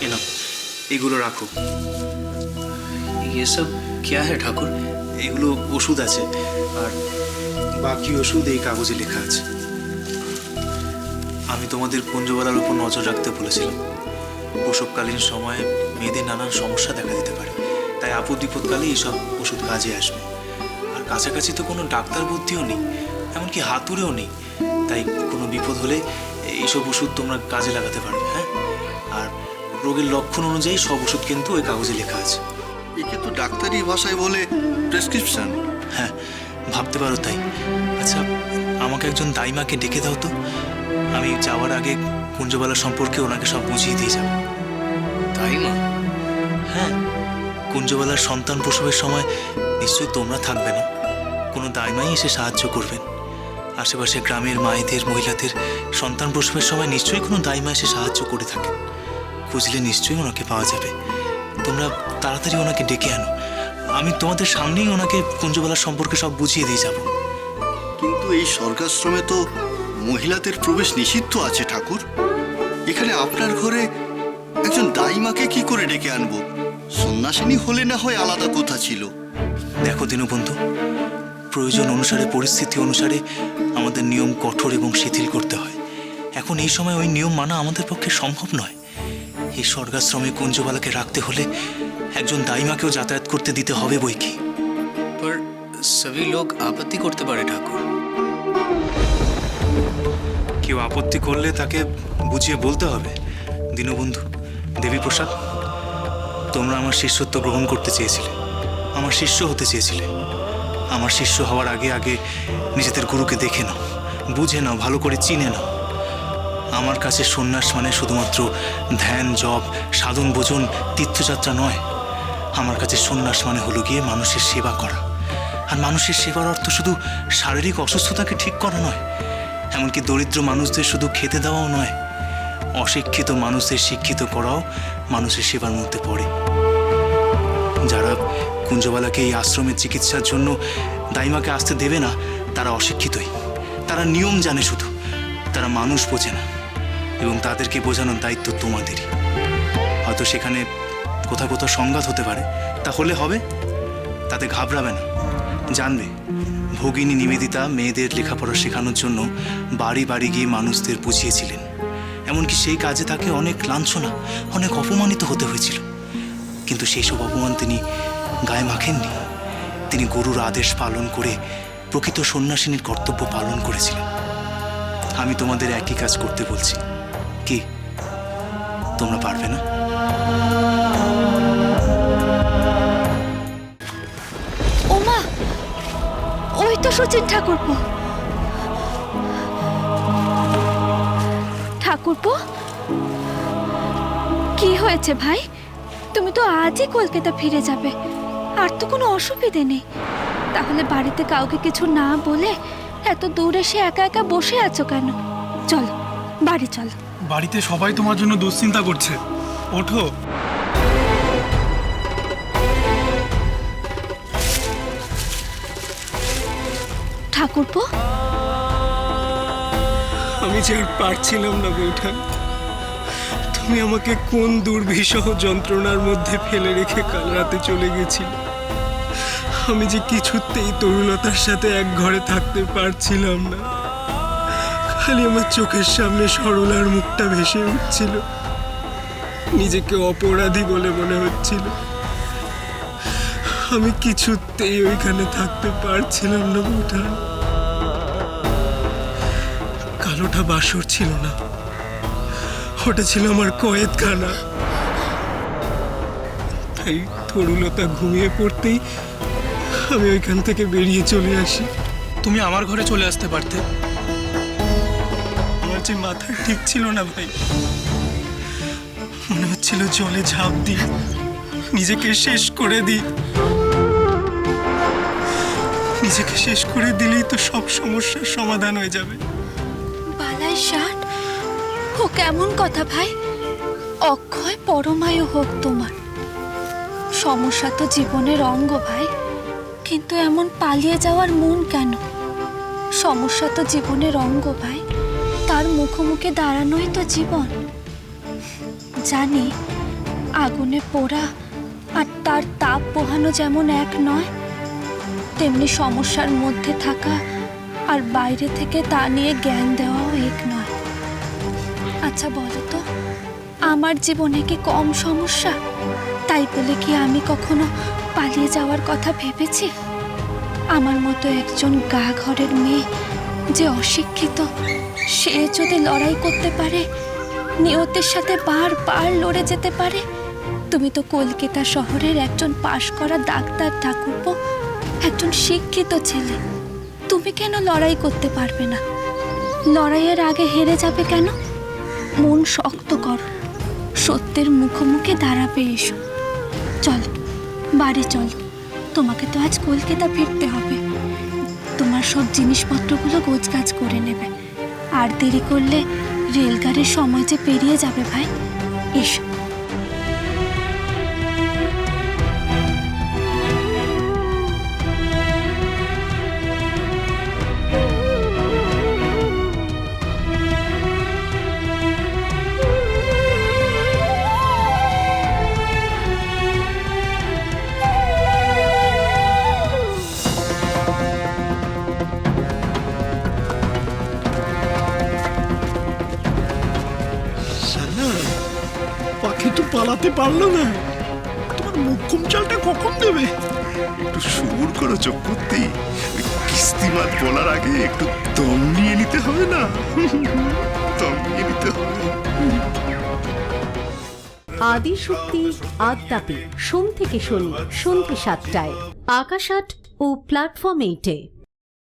এ নাও, এগুলো রাখো। ये सब क्या है ठाकुर? এগুলো ওষুধ আছে, আর বাকি ওষুধ এই কাগজে লেখা আছে। আমি তোমাদের কুঞ্জবালার উপর নজর রাখতে বলেছিলাম। প্রসবকালীন সময়ে মেয়েদের নানান সমস্যা দেখা দিতে পারে, তাই আপদ বিপদকালে এইসব ওষুধ কাজে আসবে। আর কাছাকাছি তো কোনো ডাক্তার ভর্তিও নেই, এমনকি হাতুড়েও নেই, তাই কোনো বিপদ হলে এইসব ওষুধ তোমরা কাজে লাগাতে পারবে। হ্যাঁ, আর রোগের লক্ষণ অনুযায়ী সব ওষুধ কিন্তু ওই কাগজে লেখা আছে। একে তো ডাক্তারি ভাষায় বলে প্রেসক্রিপশন। হ্যাঁ, ভাবতে পারো তাই। আচ্ছা, আমাকে একজন দাইমাকে ডেকে দাও তো, আমি যাওয়ার আগে কুঞ্জবালা সম্পর্কে ওনাকে সব বুঝিয়ে দিয়ে যাব। ताई माँ? হ্যাঁ, কুঞ্জবালার সন্তান প্রসবের সময় নিশ্চয়ই তোমরা থাকবে না, কোনো দাইমাই এসে সাহায্য করবেন। আশেপাশে গ্রামের মায়েদের মহিলাদের সন্তান প্রসবের সময় নিশ্চয়ই কোনো দাইমা এসে সাহায্য করে থাকেন। খুঁজলে নিশ্চয়ই ওনাকে পাওয়া যাবে। তোমরা তাড়াতাড়ি ওনাকে ডেকে আনো, আমি তোমাদের সামনেই ওনাকে কুঞ্জবালার সম্পর্কে সব বুঝিয়ে দিয়ে যাব। কিন্তু এই স্বর্গাশ্রমে তো মহিলাদের প্রবেশ নিষিদ্ধ আছে ঠাকুর। এখানে আপনার ঘরে একজন দাইমাকে কি করে ডেকে আনবো? সন্ন্যাসিনী হলে না হয় আলাদা কথা ছিল। দেখো দীনবন্ধু, প্রয়োজন অনুসারে, পরিস্থিতি অনুসারে আমাদের নিয়ম কঠোর এবং শিথিল করতে হয়। এখন এই সময় ওই নিয়ম মানা আমাদের পক্ষে সম্ভব নয়। এই স্বর্গাশ্রমে কুঞ্জবালাকে রাখতে হলে একজন দাইমাকেও যাতায়াত করতে দিতে হবে বই কি। पर सभी लोग आपत्ति करते पारे ठाकुर। কেউ আপত্তি করলে তাকে বুঝিয়ে বলতে হবে। দীনবন্ধু, দেবীপ্রসাদ, তোমরা আমার শিষ্যত্ব গ্রহণ করতে চেয়েছিলে, আমার শিষ্য হতে চেয়েছিলে। আমার শিষ্য হওয়ার আগে আগে নিজেদের গুরুকে দেখে নাও, বুঝে নাও, ভালো করে চিনে নাও। আমার কাছে সন্ন্যাস মানে শুধুমাত্র ধ্যান, জপ, সাধন, ভোজন, তীর্থযাত্রা নয়। আমার কাছে সন্ন্যাস মানে হলো গিয়ে মানুষের সেবা করা। আর মানুষের সেবার অর্থ শুধু শারীরিক অসুস্থতাকে ঠিক করা নয়, এমনকি দরিদ্র মানুষদের শুধু খেতে দেওয়াও নয়। অশিক্ষিত মানুষদের শিক্ষিত করাও মানুষের সেবার মধ্যে পড়ে। যারা কুঞ্জবালাকে এই আশ্রমের চিকিৎসার জন্য দাইমাকে আসতে দেবে না, তারা অশিক্ষিতই। তারা নিয়ম জানে শুধু, তারা মানুষ বোঝে না। এবং তাদেরকে বোঝানোর দায়িত্ব তোমাদেরই। হয়তো সেখানে কোথাও কোথাও সংঘাত হতে পারে, তাহলে হবে, তাতে ঘাবড়াবে না। জানবে, ভগিনী নিবেদিতা মেয়েদের লেখাপড়া শেখানোর জন্য বাড়ি বাড়ি গিয়ে মানুষদের বুঝিয়েছিলেন। এমনকি সেই কাজে তাকে অনেক লাঞ্ছনা, অনেক অপমানিত হতে হয়েছিল। কিন্তু সেই সব অপমান তিনি গায়ে মাখেননি। তিনি গুরুর আদেশ পালন করে প্রকৃত সন্ন্যাসিনীর কর্তব্য পালন করেছিলেন। আমি তোমাদের একই কাজ করতে বলছি, কি তোমরা পারবে না? ওমা, ওই তো সচিন ঠাকুরপো। ঠাকুরপো, কি হয়েছে ভাই? তুমি তো আজই কলকাতা ফিরে যাবে, আর তো কোনো অসুবিধে নেই। তাহলে বাড়িতে কাউকে কিছু না বলে এত দূরে এসে একা একা বসে আছো কেন? চলো বাড়ি চলো। বাড়িতে সবাই তোমার জন্য দুশ্চিন্তা করছে, ওঠো। ঠাকুরপো, আমি যে আর পারছিলাম না বৌঠান। তুমি আমাকে কোন দুর্বিষহ যন্ত্রণার মধ্যে ফেলে রেখে কাল রাতে চলে গেছিলে। আমি যে কিছুতেই তরুলতার সাথে এক ঘরে থাকতে পারছিলাম না। খালি আমার চোখের সামনে সরলার মুখটা ভেসে উঠছিল। নিজেকে অপরাধী বলে মনে হচ্ছিল। আমি কিছুতেই ওইখানে থাকতে পারছিলাম না বৌঠান। কালোটা বাসর ছিল না, ওটা ছিল আমার কয়েদখানা। তাই তরুলতা ঘুমিয়ে পড়তেই আমি ওইখান থেকে বেরিয়ে চলে আসি। তুমি আমার ঘরে চলে আসতে পারতে। আমার যে মাথা ঠিক ছিল না ভাই, মনে হচ্ছিল জলে ঝাঁপ দিই, নিজেকে শেষ করে দিই। নিজেকে শেষ করে দিলেই তো সব সমস্যার সমাধান হয়ে যাবে। বালাই ষাট, ও কেমন কথা ভাই? অক্ষয় পরমায়ু হোক তোমার। সমস্যা তো জীবনের অঙ্গ ভাই, কিন্তু এমন পালিয়ে যাওয়ার মন কেন? সমস্যা তো জীবনের অঙ্গ ভাই, তার মুখোমুখি দাঁড়ানোই তো জীবন। জানি আগুনে পোড়া আর তার তাপ পোহানো যেমন এক নয়, তেমনি সমস্যার মধ্যে থাকা আর বাইরে থেকে তা নিয়ে জ্ঞান দেওয়াও এক নয়। আচ্ছা বলো তো, আমার জীবনে কি কম সমস্যা? তাই বলে কি আমি কখনো পালিয়ে যাওয়ার কথা ভেবেছি? আমার মতো একজন গা ঘরের মেয়ে যে অশিক্ষিত, সে যদি লড়াই করতে পারে, নিয়তের সাথে বারবার লড়ে যেতে পারে। তুমি তো কলকাতা শহরের একজন পাশ করা ডাক্তার ঠাকুরপো, একজন শিক্ষিত ছেলে। তুমি কেন লড়াই করতে পারবে না? লড়াইয়ের আগে হেরে যাবে কেন? মন শক্ত করো, সত্যের মুখোমুখি দাঁড়াবে এসো। চলো বাড়ি চলো, তোমাকে তো আজ কলকাতা ফিরতে হবে। তোমার সব জিনিসপত্রগুলো গোছগাছ করে নেবে, আর দেরি করলে রেলগাড়ির সময় যে পেরিয়ে যাবে ভাই। এসো। সানা, পাখি তো পালাতে পারলো না। তোমার মুখ্যম চালটা কখন দেবে? একটু সুর করে চোখ করতেই কিস্তিমাত বলার আগে একটু দম নিয়ে নিতে হবে না? দম নিয়ে নিতে হবে। আদিশক্তি আদ্যাপি সোম থেকে শনি সন্ধ্যে ৭টায় আকাশ আট ও প্ল্যাটফর্ম 8-এ।